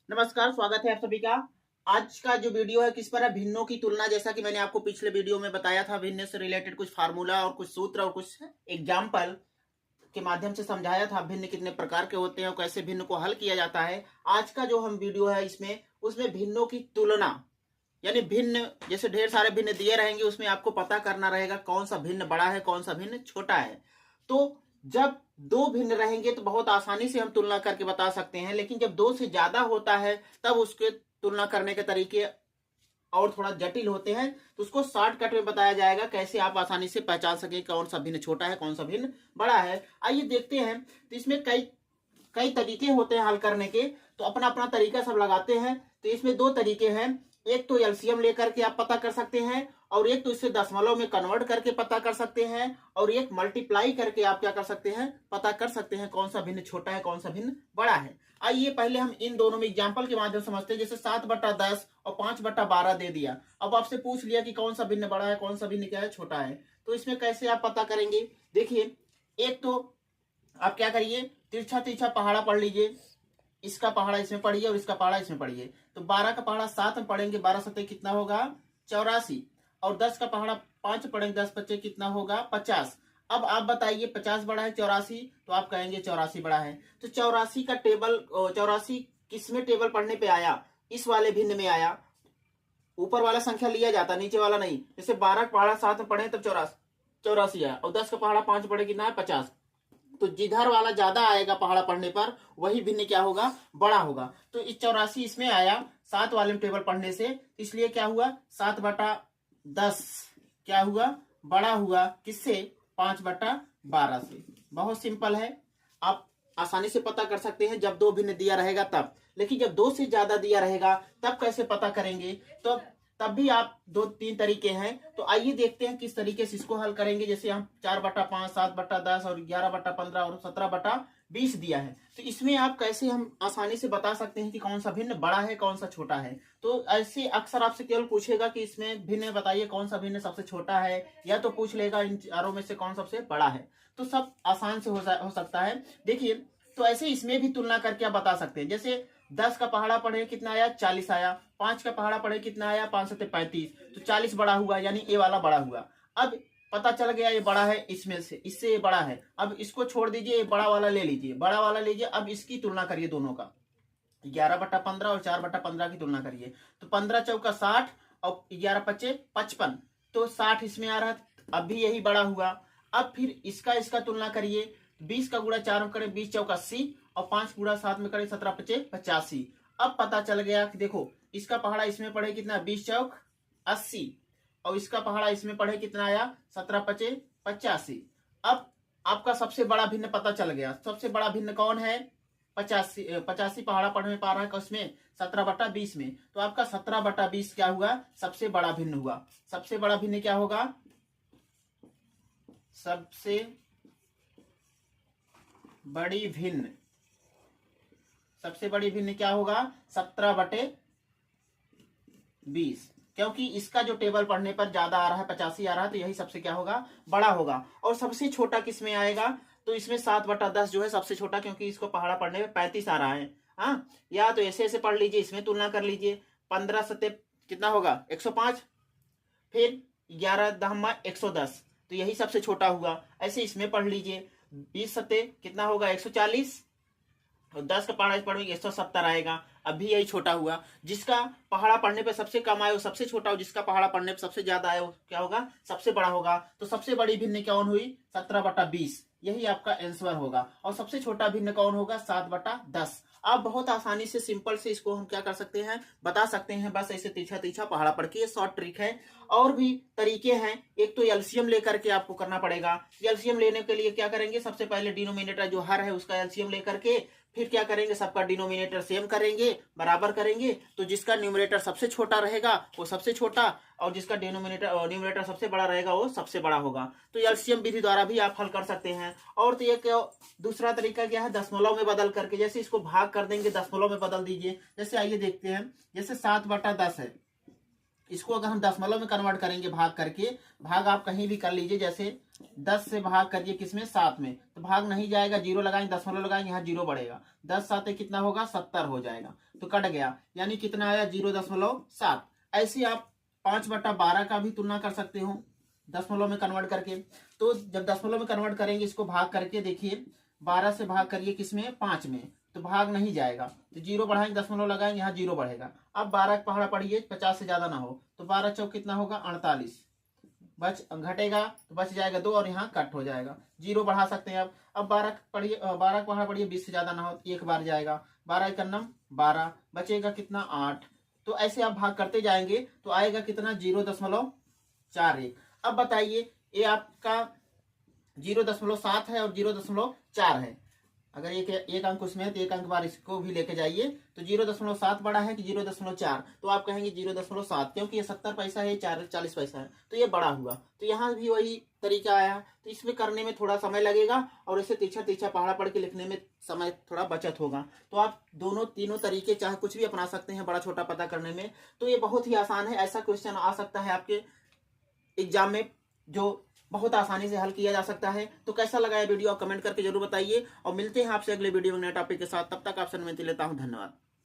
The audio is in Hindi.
नमस्कार, स्वागत है आप सभी का। आज का जो वीडियो है किस पर है, भिन्नों की तुलना। जैसा कि मैंने आपको पिछले वीडियो में बताया था, भिन्न से रिलेटेड कुछ फार्मूला और कुछ सूत्र और कुछ एग्जाम्पल के माध्यम से समझाया था भिन्न कितने प्रकार के होते हैं और कैसे भिन्न को हल किया जाता है। आज का जो हम वीडियो है इसमें उसमें भिन्नों की तुलना, यानी भिन्न जैसे ढेर सारे भिन्न दिए रहेंगे, उसमें आपको पता करना रहेगा कौन सा भिन्न बड़ा है, कौन सा भिन्न छोटा है। तो जब दो भिन्न रहेंगे तो बहुत आसानी से हम तुलना करके बता सकते हैं, लेकिन जब दो से ज्यादा होता है तब उसके तुलना करने के तरीके और थोड़ा जटिल होते हैं। तो उसको शॉर्टकट में बताया जाएगा कैसे आप आसानी से पहचान सके कौन सा भिन्न छोटा है, कौन सा भिन्न बड़ा है। आइए देखते हैं। तो इसमें कई कई तरीके होते हैं हल करने के, तो अपना अपना तरीका सब लगाते हैं। तो इसमें दो तरीके हैं, एक तो एलसीएम लेकर के आप पता कर सकते हैं, और एक तो इसे दशमलव में कन्वर्ट करके पता कर सकते हैं, और एक मल्टीप्लाई करके आप क्या कर सकते हैं, पता कर सकते हैं कौन सा भिन्न छोटा है, कौन सा भिन्न बड़ा है। आइए पहले हम इन दोनों में एग्जाम्पल के माध्यम से समझते हैं। जैसे 7/10 और 5/12 दे दिया। अब आपसे पूछ लिया कि कौन सा भिन्न बड़ा है, कौन सा भिन्न क्या है, छोटा है। तो इसमें कैसे आप पता करेंगे, देखिए। एक तो आप क्या करिए, तिरछा तिरछा पहाड़ा पढ़ लीजिए। इसका पहाड़ा इसमें पढ़िए और इसका पहाड़ा इसमें पढ़िए। तो 12 का पहाड़ा 7 में पढ़ेंगे, 12 सतह कितना होगा 84। और 10 का पहाड़ा 5 पढ़ेंगे, 10 बच्चे कितना होगा 50। अब आप बताइए 50 बड़ा है 84, तो आप कहेंगे 84 बड़ा है। तो 84 का टेबल, 84 किसमें टेबल पढ़ने पे आया, इस वाले भिन्न में आया। ऊपर वाला संख्या लिया जाता, नीचे वाला नहीं। जैसे 12 का पहाड़ा 7 में पढ़े तब 84 आया, और 10 का पहाड़ा 5 पढ़े कितना है 50। तो जिधर वाला ज्यादा आएगा पहाड़ा पढ़ने पर वही भिन्न क्या होगा, बड़ा होगा। तो इस 84 इसमें आया 7 वाले टेबल पढ़ने से, इसलिए क्या हुआ 7/10 क्या हुआ, बड़ा हुआ किससे, 5/12 से। बहुत सिंपल है, आप आसानी से पता कर सकते हैं जब दो भिन्न दिया रहेगा तब। लेकिन जब दो से ज्यादा दिया रहेगा तब कैसे पता करेंगे, तो तब भी आप 2-3 तरीके हैं। तो आइए देखते हैं किस तरीके से इसको हल करेंगे। जैसे हम 4/5, 7/10 और 11/15 और 17/20 दिया है, तो इसमें आप कैसे हम आसानी से बता सकते हैं कि कौन सा भिन्न बड़ा है, कौन सा छोटा है। तो ऐसे अक्सर आपसे केवल पूछेगा कि इसमें भिन्न बताइए कौन सा भिन्न सबसे छोटा है, या तो पूछ लेगा इन चारों में से कौन सबसे बड़ा है। तो सब आसान से हो सकता है। देखिए, तो ऐसे इसमें भी तुलना करके आप बता सकते हैं। जैसे 10 का पहाड़ा पढ़े कितना आया 40 आया, 5 का पहाड़ा पढ़े कितना आया 5 सत्ते 35, तो 40 बड़ा हुआ, यानी ये वाला बड़ा हुआ। अब पता चल गया ये बड़ा है, इसमें से इससे ये बड़ा है। अब इसको छोड़ दीजिए, ये बड़ा वाला ले लीजिए, बड़ा वाला लीजिए। अब इसकी तुलना करिए दोनों का, 11/15 और 4/15 की तुलना करिए। तो 15 चौका 60 और 11 पच्चे 55, तो 60 इसमें आ रहा, अब भी यही बड़ा हुआ। अब फिर इसका तुलना करिए, 20 का गुणा 4 में करें 20 चौका 80, और 5 गुणा 7 में करें 17 पच्चे 85। अब पता चल गया कि देखो इसका पहाड़ा इसमें पढ़े कितना 20 चौक 80, और इसका पहाड़ा इसमें पढ़े कितना आया 17 पच्चे 85। अब आपका सबसे बड़ा भिन्न पता चल गया। सबसे बड़ा भिन्न कौन है, 85 पहाड़ा पढ़ने पा रहा है उसमें 17/20 में। तो आपका 17/20 क्या हुआ, सबसे बड़ा भिन्न हुआ। सबसे बड़ा भिन्न क्या होगा, सबसे बड़ी भिन्न, सबसे बड़ी भिन्न क्या होगा 17/20, क्योंकि इसका जो टेबल पढ़ने पर ज्यादा आ रहा है 85 आ रहा है, तो यही सबसे क्या होगा, बड़ा होगा। और सबसे छोटा किस में आएगा, तो इसमें 7/10 जो है सबसे छोटा, क्योंकि इसको पहाड़ा पढ़ने में 35 आ रहा है। हाँ, या तो ऐसे ऐसे पढ़ लीजिए, इसमें तुलना कर लीजिए। 15 सत्ते कितना होगा 105, फिर 11 दहमा 110, तो यही सबसे छोटा हुआ। ऐसे इसमें पढ़ लीजिए, 20 सत्ते कितना होगा 140, और 10 का पहाड़ा पढ़ेंगे 170 आएगा। अभी यही छोटा हुआ। जिसका पहाड़ा पढ़ने पे सबसे कम आए वो सबसे छोटा हो, जिसका पहाड़ा पढ़ने पे सबसे ज्यादा आए वो क्या होगा, सबसे बड़ा होगा। तो सबसे बड़ी भिन्न कौन हुई 17/20, यही आपका आंसर होगा। और सबसे छोटा भिन्न कौन होगा 7/10। आप बहुत आसानी से सिंपल से इसको हम क्या कर सकते हैं, बता सकते हैं। बस ऐसे तिरछा तिरछा पहाड़ा पढ़ के, ये शॉर्ट ट्रिक है। और भी तरीके हैं। एक तो एलसीएम लेकर के आपको करना पड़ेगा। एलसीएम लेने के लिए क्या करेंगे, सबसे पहले डिनोमिनेटर जो हर है उसका एलसीएम लेकर के फिर क्या करेंगे, सबका डिनोमिनेटर सेम करेंगे, बराबर करेंगे। तो जिसका न्यूमरेटर सबसे छोटा रहेगा वो सबसे छोटा, और जिसका न्यूमरेटर सबसे बड़ा रहेगा वो सबसे बड़ा होगा। तो एलसीएम विधि द्वारा भी आप हल कर सकते हैं। और तो एक दूसरा तरीका क्या है, दशमलव में बदल करके। जैसे इसको भाग कर देंगे, दशमलव में बदल दीजिए। जैसे आइए देखते हैं, जैसे 7/10 है, इसको अगर हम दशमलव में कन्वर्ट करेंगे भाग करके, भाग आप कहीं भी कर लीजिए, जैसे 10 से भाग करिए किसमें 7 में, तो भाग नहीं जाएगा, जीरो लगाएंगे, दशमलव लगाएंगे, यहाँ जीरो बढ़ेगा, 10 7 कितना होगा 70 हो जाएगा, तो कट गया, यानी कितना आया 0.7। ऐसे आप 5/12 का भी तुलना कर सकते हो दशमलव में कन्वर्ट करके। तो जब दशमलव में कन्वर्ट करेंगे इसको भाग करके, देखिए 12 से भाग करिए किसमें 5 में, तो भाग नहीं जाएगा, तो जीरो बढ़ाएंगे, दशमलव लगाएंगे, यहाँ जीरो बढ़ेगा। अब 12 का पहाड़ा पढ़िए, 50 से ज्यादा ना हो, तो 12 चौक कितना होगा 48, बच घटेगा तो बच जाएगा 2 और यहाँ कट हो जाएगा, जीरो बढ़ा सकते हैं। अब 12 पढ़िए, 12 का पहाड़ा पढ़िए, 20 से ज्यादा ना हो, एक बार जाएगा, 12 एक नम 12, बचेगा कितना 8। तो ऐसे आप भाग करते जाएंगे तो आएगा कितना 0.41। अब बताइए ये आपका 0.7 है और 0.4 है, अगर एक अंक उसमें है तो एक अंक बार इसको भी लेके जाइए, तो 0.7 बड़ा है कि 0.4, तो आप कहेंगे 0.7, क्योंकि ये 70 पैसा है, 40 पैसा है, तो ये बड़ा हुआ। तो यहाँ भी वही तरीका आया, तो इसमें करने में थोड़ा समय लगेगा और इसे तीछा तीछा पहाड़ा पढ़ के लिखने में समय थोड़ा बचत होगा। तो आप दोनों तीनों तरीके चाहे कुछ भी अपना सकते हैं बड़ा छोटा पता करने में। तो ये बहुत ही आसान है, ऐसा क्वेश्चन आ सकता है आपके एग्जाम में जो बहुत आसानी से हल किया जा सकता है। तो कैसा लगा ये वीडियो आप कमेंट करके जरूर बताइए, और मिलते हैं आपसे अगले वीडियो में नए टॉपिक के साथ। तब तक आपसे अनुमति लेता हूं, धन्यवाद।